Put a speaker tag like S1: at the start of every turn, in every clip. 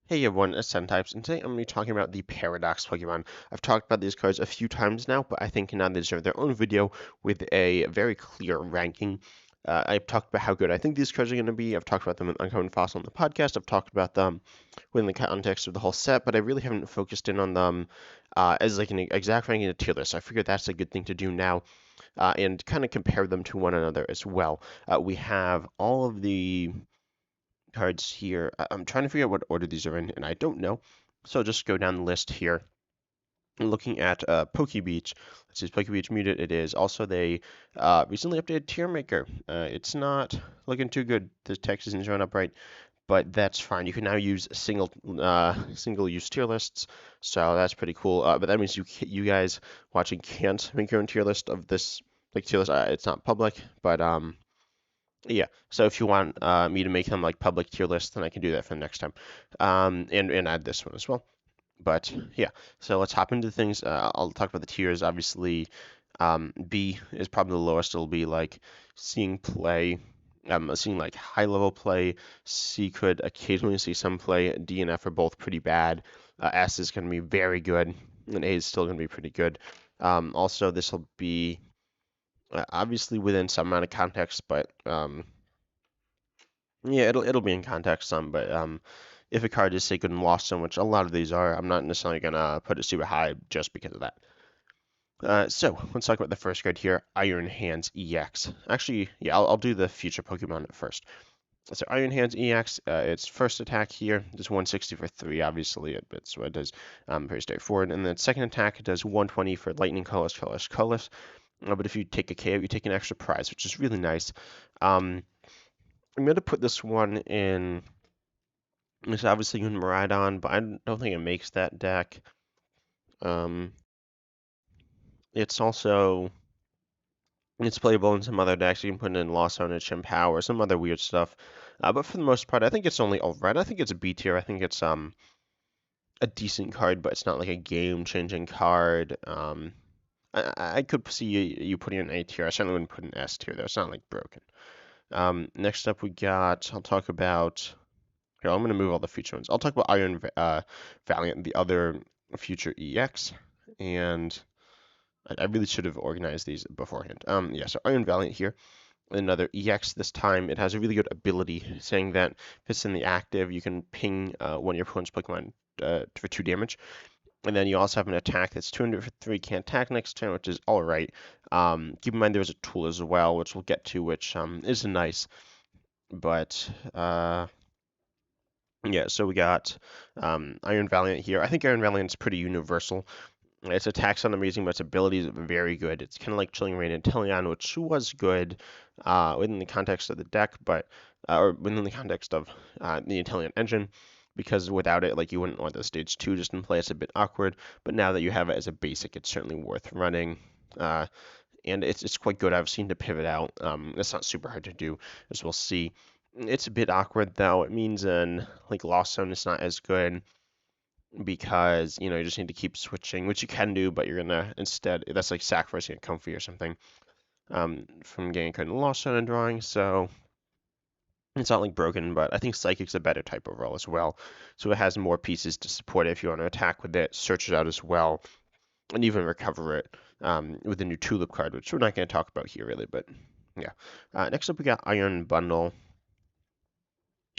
S1: Hey everyone, it's Types, and today I'm going to be talking about the Paradox Pokemon. I've talked about these cards a few times now, but I think now they deserve their own video with a very clear ranking. I've talked about how good I think these cards are going to be. I've talked about them in Uncommon Fossil on the podcast. I've talked about them within the context of the whole set, but I really haven't focused in on them as like an exact ranking in a tier list. I figured that's a good thing to do now and kind of compare them to one another as well. We have all of the cards here. I'm trying to figure out what order these are in, and I don't know. So I'll just go down the list here. Looking at Pokebeach, this is Pokebeach Muted. It is also they recently updated Tier Maker. It's not looking too good. The text isn't showing up right, but that's fine. You can now use single use tier lists, so that's pretty cool. But that means you guys watching can't make your own tier list of this like tier list. It's not public, but yeah, so if you want me to make them like public tier lists, then I can do that for the next time, and add this one as well. But yeah, so let's hop into things. I'll talk about the tiers. Obviously, B is probably the lowest. It'll be like seeing play, seeing like high level play. C could occasionally see some play. D and F are both pretty bad. S is going to be very good, and A is still going to be pretty good. Also, this will be obviously within some amount of context, but yeah, it'll be in context some, but if a card is say good and lost so much, a lot of these are, I'm not necessarily gonna put it super high just because of that. So let's talk about the first card here, Iron Hands EX. Actually, yeah, I'll do the future Pokemon at first. So Iron Hands EX, its first attack here does 160 for 3, obviously, it's what it does, very straightforward. And then second attack, it does 120 for Lightning, Colorless, Colorless, Colorless. But if you take a KO, you take an extra prize, which is really nice. Um, I'm going to put this one in. It's obviously in Miraidon, but I don't think it makes that deck. Um, it's also it's playable in some other decks. You can put it in Lost Zone and Chien-Pao or some other weird stuff. But for the most part, I think it's only alright. I think it's a B tier. I think it's a decent card, but it's not like a game-changing card. I could see you putting an A tier. I certainly wouldn't put an S tier though. It's not like broken. Next up, we got. I'll talk about. Here, I'm going to move all the future ones. I'll talk about Iron Valiant, the other future EX, and I really should have organized these beforehand. Yeah, so Iron Valiant here, another EX this time. It has a really good ability saying that if it's in the active, you can ping one of your opponent's Pokemon for 2 damage. And then you also have an attack that's 200 for 3, can't attack next turn, which is alright. Keep in mind there's a tool as well, which we'll get to, which is nice. But yeah, so we got Iron Valiant here. I think Iron Valiant's pretty universal. Its attacks are amazing, but its abilities are very good. It's kind of like Chilling Reign and Teleon, which was good within the context of the deck, but or within the context of the Inteleon engine, because without it, like you wouldn't want the stage 2 just in play. It's a bit awkward, but now that you have it as a basic, it's certainly worth running. And it's quite good. I've seen to pivot out. It's not super hard to do, as we'll see. It's a bit awkward though. It means in like Lost Zone it's not as good because you just need to keep switching, which you can do, but you're gonna instead that's like sacrificing a Comfey or something from getting a card in Lost Zone and drawing. So it's not like broken, but I think Psychic's a better type overall as well. So it has more pieces to support it if you want to attack with it, search it out as well, and even recover it with the new Tulip card, which we're not going to talk about here really, but yeah. Next up we got Iron Bundle.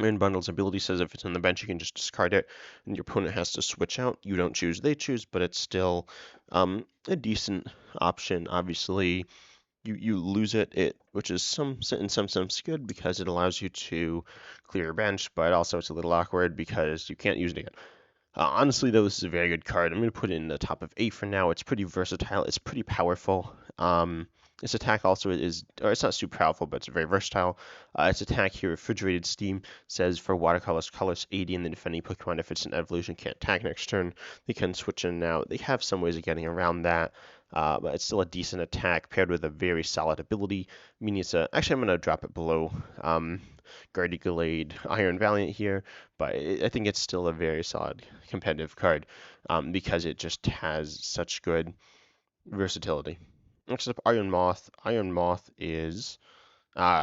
S1: Iron Bundle's ability says if it's on the bench, you can just discard it, and your opponent has to switch out. You don't choose, they choose, but it's still a decent option. Obviously, you lose it, which is in some sense good because it allows you to clear your bench, but also it's a little awkward because you can't use it again. Honestly, though, this is a very good card. I'm going to put it in the top of 8 for now. It's pretty versatile. It's pretty powerful. Its attack also is, or it's not super powerful, but it's very versatile. Its attack here, Refrigerated Steam, says for watercolors, colors 80, and then if any Pokemon, if it's an evolution, can't attack next turn, they can switch in now. They have some ways of getting around that. But it's still a decent attack paired with a very solid ability. Meaning it's actually I'm going to drop it below Gardeglade Iron Valiant here, but I think it's still a very solid competitive card because it just has such good versatility. Next up, Iron Moth. Iron Moth is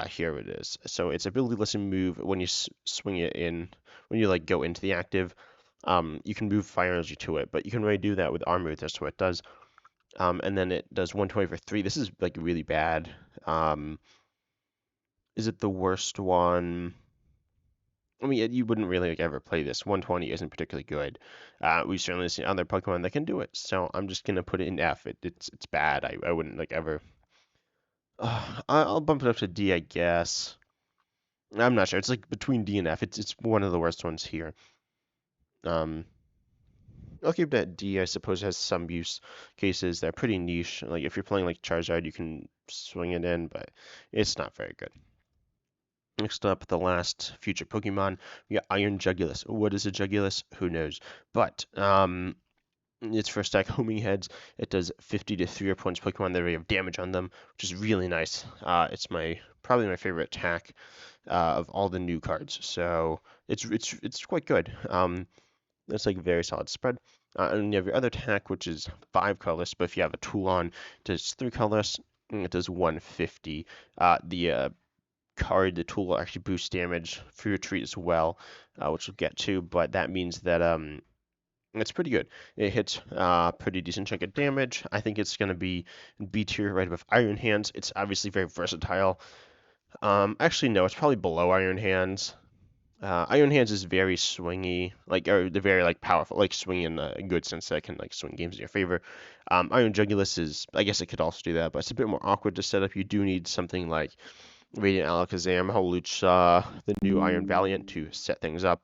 S1: here it is. So its ability lets you move when you swing it in, when you like go into the active. You can move fire energy to it, but you can already do that with armor. That's what it does. And then it does 120 for 3. This is like really bad. Is it the worst one? I mean, you wouldn't really like ever play this. 120 isn't particularly good. We've certainly seen other Pokemon that can do it, so I'm just gonna put it in F. It's bad. I wouldn't like ever. I'll bump it up to D, I guess. I'm not sure. It's like between D and F. It's one of the worst ones here. Um, I'll keep it at D. I suppose it has some use cases that are pretty niche. Like if you're playing like Charizard, you can swing it in, but it's not very good. Next up, the last future Pokemon, we got Iron Jugulis. What is a Jugulis? Who knows? But its first attack, Homing Heads. It does 50 to 3 points Pokemon that already have damage on them, which is really nice. It's probably my favorite attack of all the new cards. So it's quite good. It's like a very solid spread. And you have your other attack, which is 5 colorless, but if you have a Toulon, it does 3 colorless. It does 150. The the tool will actually boost damage for your treat as well, which we'll get to, but that means that it's pretty good. It hits pretty decent chunk of damage. I think it's going to be B tier right above Iron Hands. It's obviously very versatile. Actually, no, it's probably below Iron Hands. Iron Hands is very swingy, or they're very like powerful, like swingy in a good sense that it can like swing games in your favor. Iron Jugulis is, I guess it could also do that, but it's a bit more awkward to set up. You do need something like Radiant Alakazam, Hawlucha, the new Iron Valiant to set things up,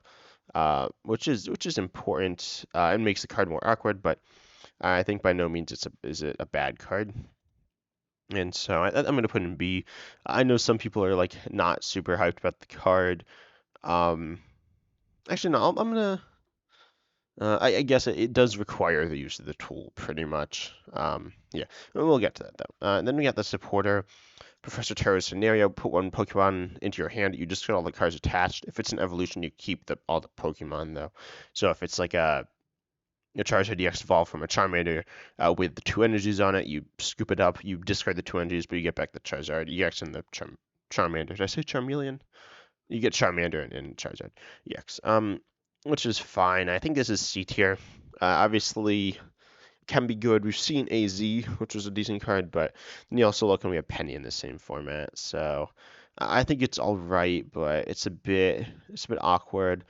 S1: which is important. It makes the card more awkward, but I think by no means is it a bad card. And so I'm going to put in B. I know some people are like not super hyped about the card. Um, Actually, no, I'm gonna. I guess it does require the use of the tool pretty much. Yeah, we'll get to that though. Then we got the supporter. Professor Terra's scenario, put one Pokemon into your hand, you just get all the cards attached. If it's an evolution, you keep all the Pokemon though. So if it's like a Charizard EX evolved from a Charmander with the 2 energies on it, you scoop it up, you discard the 2 energies, but you get back the Charizard EX and the Charmander. Did I say Charmeleon? You get Charmander and Charizard EX, which is fine. I think this is C tier. Obviously, can be good. We've seen AZ, which was a decent card, but then you also look and we have Penny in the same format. So I think it's all right, but it's a bit awkward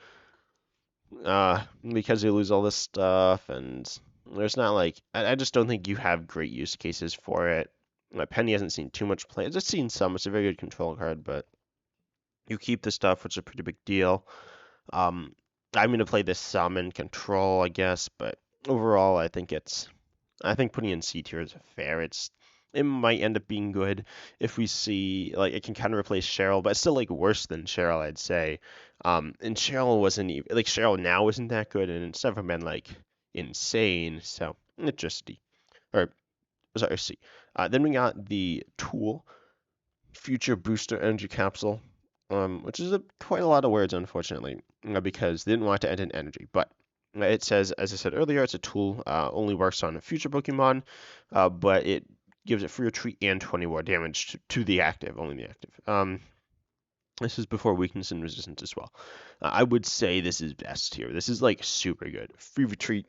S1: because you lose all this stuff, and there's not like I just don't think you have great use cases for it. Penny hasn't seen too much play. It's just seen some. It's a very good control card, but you keep the stuff, which is a pretty big deal. Um, I'm gonna play this some in control, I guess, but overall, I think putting in C tier is fair. It might end up being good if we see like it can kind of replace Cheryl, but it's still like worse than Cheryl, I'd say. And Cheryl wasn't even like Cheryl now isn't that good, and it's never been like insane. So it's just D or sorry C. Then we got the tool, Future Booster Energy Capsule, which is quite a lot of words, unfortunately, because they didn't want it to end in energy, but it says, as I said earlier, it's a tool, only works on future Pokemon, but it gives it free retreat and 20 more damage to the active, only the active. This is before weakness and resistance as well. I would say this is best here. This is like super good. Free retreat,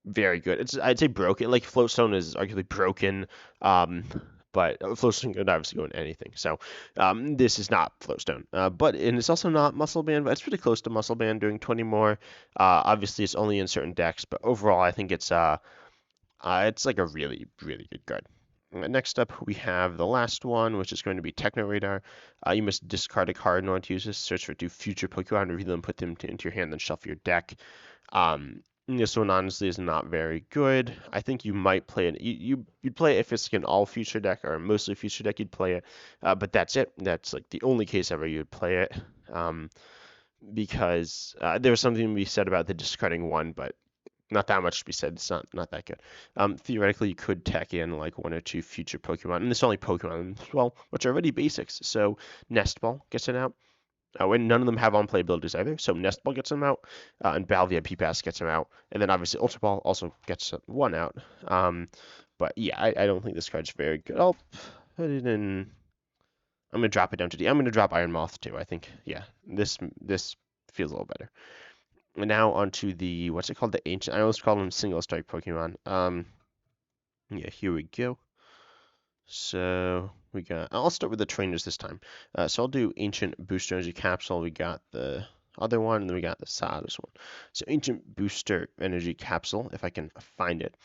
S1: very good. I'd say broken. Like Floatstone is arguably broken, but Floatstone could obviously go in anything. So this is not Floatstone, and it's also not Muscle Band, but it's pretty close to Muscle Band, doing 20 more. Obviously, it's only in certain decks, but overall, I think it's like a really really good card. Next up, we have the last one, which is going to be Techno Radar. You must discard a card in order to use this. Search for 2 future Pokemon, reveal them, put them into your hand, then shuffle your deck. This one honestly is not very good. I think you might play it. You'd play it if it's an all future deck or mostly future deck. You'd play it, but that's it. That's like the only case ever you'd play it, because there was something to be said about the discarding one, but not that much to be said. It's not that good. Theoretically, you could tack in like 1 or 2 future Pokemon, and it's only Pokemon as well, which are already basics. So Nest Ball gets it out. And none of them have on-play abilities either, so Nest Ball gets them out, and Battle VIP Pass gets them out, and then obviously Ultra Ball also gets one out. But yeah, I don't think this card's very good. I'll put it in. I'm gonna drop it down to D. I'm gonna drop Iron Moth too. I think yeah, this feels a little better. And now onto the, what's it called? The ancient, I always call them single strike Pokemon. Yeah, here we go. So we got, I'll start with the trainers this time. So I'll do Ancient Booster Energy Capsule. We got the other one, and then we got the Saddest one. So Ancient Booster Energy Capsule, if I can find it.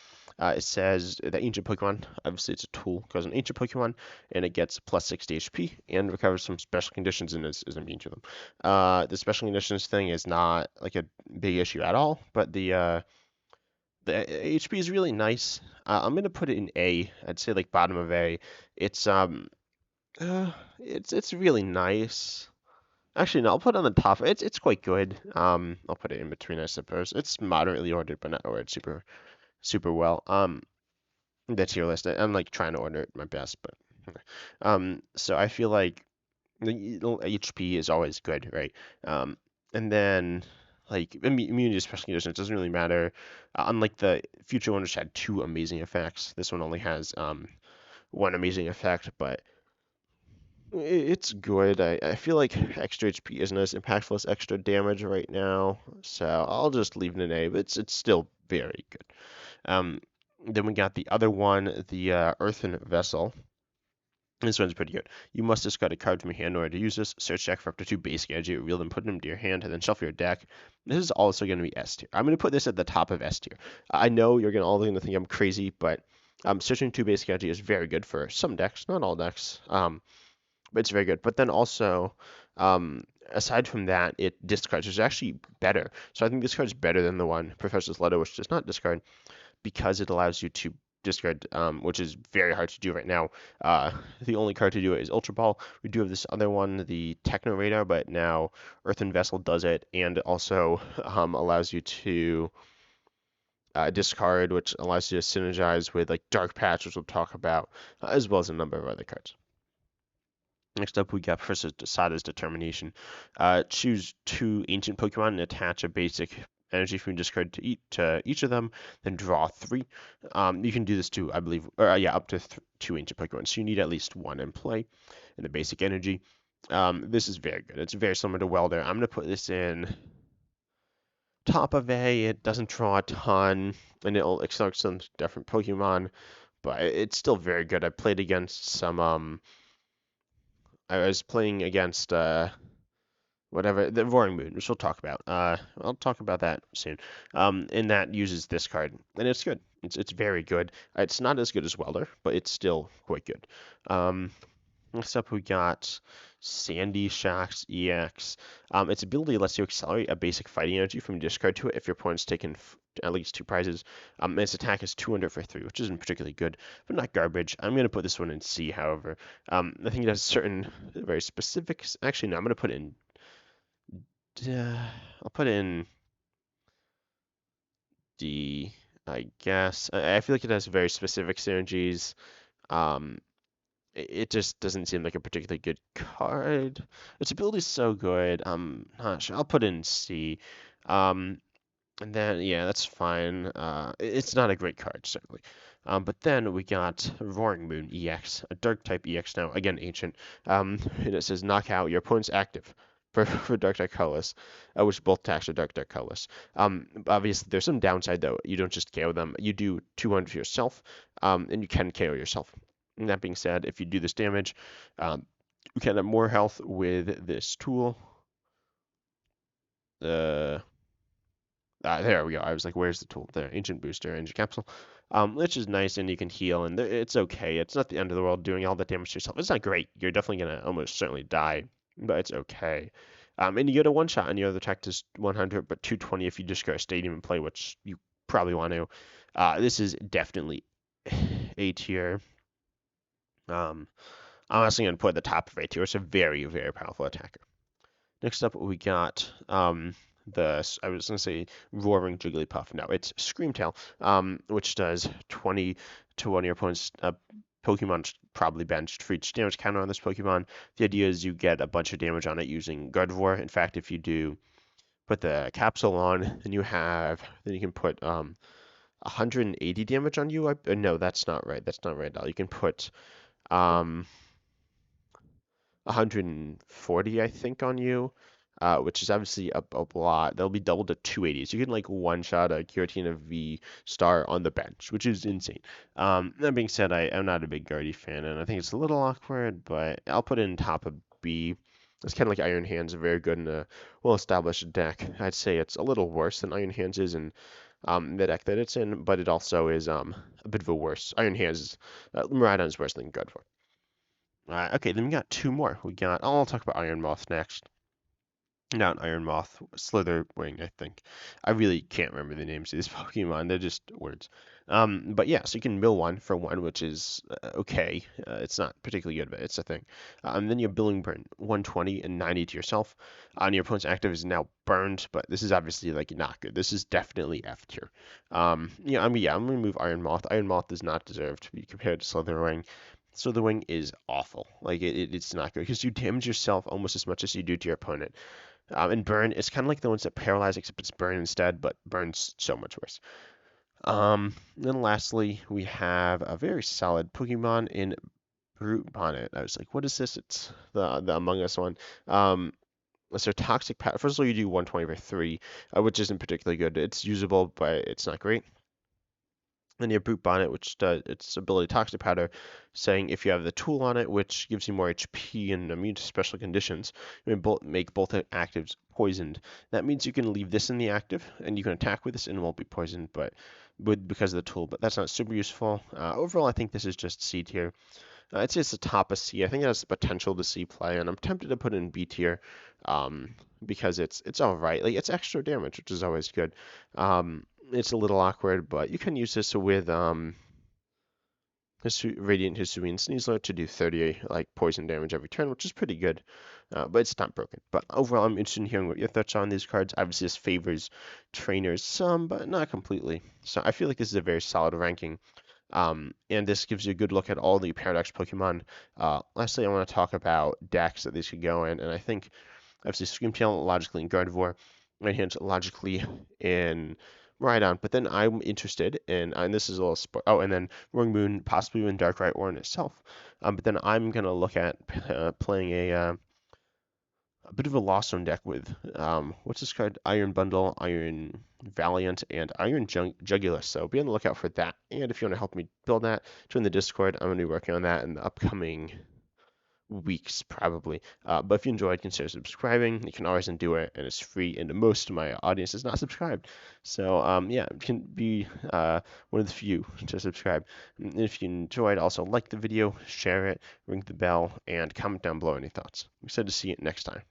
S1: It says the Ancient Pokemon, obviously it's a tool, goes an Ancient Pokemon, and it gets plus 60 HP and recovers from special conditions and is immune to them. The special conditions thing is not like a big issue at all, but the HP is really nice. I'm gonna put it in A. I'd say like bottom of A. It's it's really nice. Actually, no, I'll put it on the top. It's quite good. I'll put it in between, I suppose. It's moderately ordered, but not ordered super well. That's your list. I'm like trying to order it my best, but so I feel like the HP is always good, right? And then like immunity to special conditions doesn't really matter. Unlike the future one, which had two amazing effects, this one only has one amazing effect, but it's good. I feel like extra HP isn't as impactful as extra damage right now, so I'll just leave it an A, but it's still very good. Um, then we got the other one, the Earthen Vessel. This one's pretty good. You must discard a card from your hand in order to use this. Search deck for up to 2 basic energy, reveal them, put them into your hand, and then shuffle your deck. This is also going to be S tier. I'm going to put this at the top of S tier. I know you're all going to think I'm crazy, but searching 2 basic energy is very good for some decks, not all decks. But it's very good. But then also, aside from that, it discards, which is actually better. So I think this card is better than the one Professor's Letter, which does not discard, because it allows you to discard, which is very hard to do right now. The only card to do it is Ultra Ball. We do have this other one, the Techno Radar, but now Earthen Vessel does it, and also allows you to discard, which allows you to synergize with like Dark Patch, which we'll talk about, as well as a number of other cards. Next up, we got Professor Sada's Determination. Choose 2 ancient Pokemon and attach a basic energy from your discard to each of them, then draw 3. You can do this too, I believe, or yeah, up to 2 ancient Pokemon. So you need at least 1 in play in the basic energy. This is very good. It's very similar to Welder. I'm going to put this in top of A. It doesn't draw a ton, and it'll accelerate some different Pokemon, but it's still very good. I played against some I was playing against whatever the Roaring Moon, which we'll talk about. I'll talk about that soon. And that uses this card, and it's good. It's very good. It's not as good as Welder, but it's still quite good. Next up, we got Sandy Shocks EX. Its ability lets you accelerate a basic fighting energy from your discard to it if your opponent's taken at least 2 prizes. Its attack is 200 for 3, which isn't particularly good, but not garbage. I'm going to put this one in C, however. I think it has certain very specifics. Actually, no, I'm going to put it in. I'll put it in D, I guess. I feel like it has very specific synergies. Um, it just doesn't seem like a particularly good card. Its ability is so good. I'm not sure. I'll put in C. And then, yeah, that's fine. It's not a great card, certainly. But then we got Roaring Moon EX, a Dark type EX now, again, ancient. And it says knock out your opponent's active for Dark type colorless, which both attacks are Dark type colorless. Obviously, there's some downside, though. You don't just KO them. You do 200 yourself, and you can KO yourself. And that being said, if you do this damage, you can have more health with this tool. There we go. I was like, where's the tool? There, Ancient Booster, Ancient Capsule. Which is nice, and you can heal, and it's okay. It's not the end of the world doing all that damage to yourself. It's not great. You're definitely going to almost certainly die, but it's okay. And you get a one-shot, and your other attack is 100, but 220 if you just go to Stadium and play, which you probably want to. This is definitely A tier. I'm honestly going to put at the top of A tier. It's a very, very powerful attacker. Next up, we got I was going to say Roaring Jigglypuff. No, it's Screamtail, which does 20 to one of your opponent's Pokemon probably benched for each damage counter on this Pokemon. The idea is you get a bunch of damage on it using Gardevoir. In fact, if you do put the capsule on, then you can put 180 damage on you. No, that's not right. That's not right at all. You can put 140, I think, on you. which is obviously up a lot. That'll be doubled to 280. So you can like one shot a Giratina V star on the bench, which is insane. That being said, I am not a big Guardy fan, and I think it's a little awkward, but I'll put it in top of B. It's kind of like Iron Hands, very good in a well-established deck. I'd say it's a little worse than Iron Hands is in the deck that it's in, but it also is a bit of a worse. Iron Hands, Miraidon is worse than Godfor. Okay, then we got two more. I'll talk about Iron Moth next. Not Iron Moth, Slitherwing, I think. I really can't remember the names of these Pokemon. They're just words. But yeah, so you can mill one for one, which is okay. It's not particularly good, but it's a thing. Then you have Billing Burn, 120 and 90 to yourself. And your opponent's active is now burned, but this is obviously like not good. This is definitely F tier. I'm gonna move Iron Moth. Iron Moth does not deserve to be compared to Slitherwing. Slitherwing is awful. Like it's not good because you damage yourself almost as much as you do to your opponent. And burn is kind of like the ones that paralyze, except it's burn instead, but burns so much worse. Then lastly, we have a very solid Pokemon in Brute Bonnet. I was like, what is this? It's the Among Us one. It's their toxic powder. First of all, you do 120 for 3, which isn't particularly good. It's usable, but it's not great. Then you have Brute Bonnet, which does its ability Toxic Powder, saying if you have the tool on it, which gives you more HP and immune to special conditions, you may make both actives poisoned. That means you can leave this in the active, and you can attack with this and it won't be poisoned, but because of the tool. But that's not super useful. Overall, I think this is just C tier. I'd say it's the top of C. I think it has the potential to C play, and I'm tempted to put it in B tier, because it's all right. Like it's extra damage, which is always good. It's a little awkward, but you can use this with Radiant Hisuian Sneasler to do 30 like poison damage every turn, which is pretty good, but it's not broken. But overall, I'm interested in hearing what your thoughts are on these cards. Obviously, this favors trainers some, but not completely. So I feel like this is a very solid ranking. And this gives you a good look at all the Paradox Pokemon. Lastly, I want to talk about decks that these could go in, and I think obviously Screamtail logically in Gardevoir, Right Hand logically in Miraidon, but then I'm interested in, and this is a little and then Roaring Moon possibly in Darkrai or in itself. But then I'm gonna look at playing a bit of a Lost Zone deck with what's this card? Iron Bundle, Iron Valiant, and Iron Jugulus. So be on the lookout for that. And if you want to help me build that, join the Discord. I'm gonna be working on that in the upcoming weeks probably. But if you enjoyed, consider subscribing. You can always undo it, and it's free. And most of my audience is not subscribed, so yeah, it can be one of the few to subscribe. And if you enjoyed, also like the video, share it, ring the bell, and comment down below any thoughts. I'm excited to see you next time.